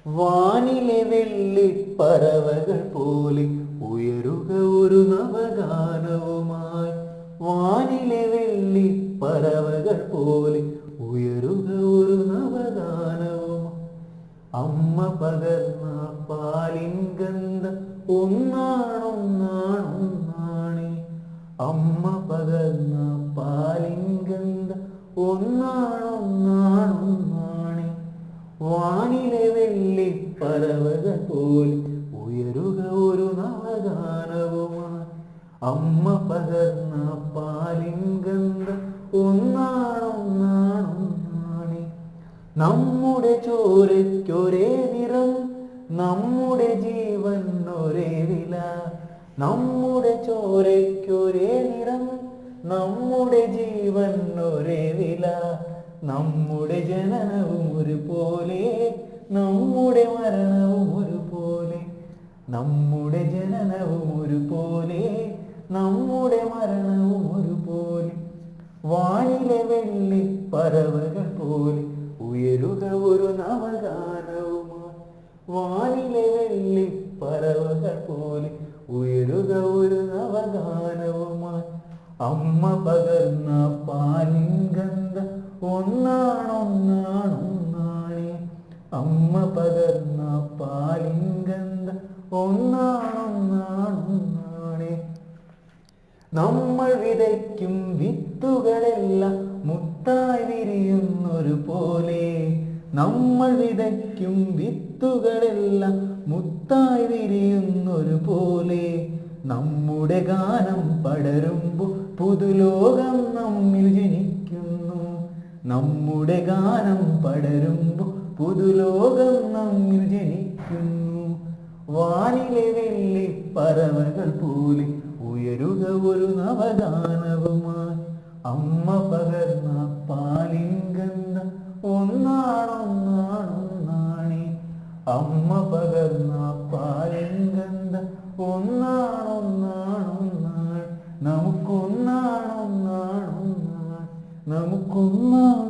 വാനിലെ വെള്ളിപ്പറവകൾ പോലെ ഉയരുക ഒരു നവഗാനവുമായി. വാനിലെ വെള്ളിപ്പറവകൾ പോലെ ഉയരുക ഒരു നവഗാനവുമായി. അമ്മ പകർന്ന പാലിൻ ഗന്ധം ഒന്നാണൊന്നാണൊന്നാണേ. അമ്മ പകർന്ന പാലിൻ ഗന്ധം ഒന്നാണൊന്നാണൊന്നാണേ. വാനിലെ വെള്ളിപ്പറവകൾ പോലെ ഉയരുക ഒരു നവഗാനവുമായി. അമ്മ പകർന്ന പാലിൻ ഗന്ധം ഒന്നാണൊന്നാണൊന്നാണേ. നമ്മുടെ ചോരയ്ക്കൊരേ നിറം, നമ്മുടെ ജീവൻ ഒരേ വില. നമ്മുടെ ചോരയ്ക്കൊരേ നിറം, നമ്മുടെ ജീവൻ ഒരേ വില. നമ്മുടെ ജനനവും ഒരുപോലെ, നമ്മുടെ മരണവും ഒരുപോലെ. നമ്മുടെ ജനനവും ഒരുപോലെ, നമ്മുടെ മരണവും ഒരുപോലെ. വാനിലെ വെള്ളിപ്പറവകൾ പോലെ ഉയരുക ഒരു നവഗാനവുമായി. വാനിലെ വെള്ളിപ്പറവകൾ പോലെ ഉയരുക ഒരു നവഗാനവുമായി. അമ്മ പകർന്ന പാലിൻ ഗന്ധം ഒന്നാണൊന്നാണൊന്നാണേ. അമ്മ പകർന്ന പാലിൻ ഗന്ധം ഒന്നാണൊന്നാണൊന്നാണേ. നമ്മൾ വിതയ്ക്കും വിത്തുകളെല്ലാം മുത്തായി വിരിയുന്നൊരു പോലെ. നമ്മൾ വിതയ്ക്കും വിത്തുകളെല്ലാം മുത്തായി വിരിയുന്നൊരു പോലെ. നമ്മുടെ ഗാനം പടരുമ്പോൾ പുതുലോകം നമ്മിൽ ജനിക്കുന്നു. നമ്മുടെ ഗാനം പടരുമ്പോൾ പുതുലോകം നമ്മിൽ ജനിക്കുന്നു. വാനിലെ വെള്ളിപ്പറവകൾ പോലെ ഉയരുക ഒരു നവഗാനവുമായി. അമ്മ പകർന്ന പാലിൻ ഗന്ധം ഒന്നാണൊന്നാണൊന്നാണേ. അമ്മ പകർന്ന പാലിൻ ഗന്ധം ഒന്നാണൊന്നാണൊന്നാണ്. നമുക്കൊന്നാണൊന്നാണൊന്നാണ്. നമുക്കൊന്നാണ്.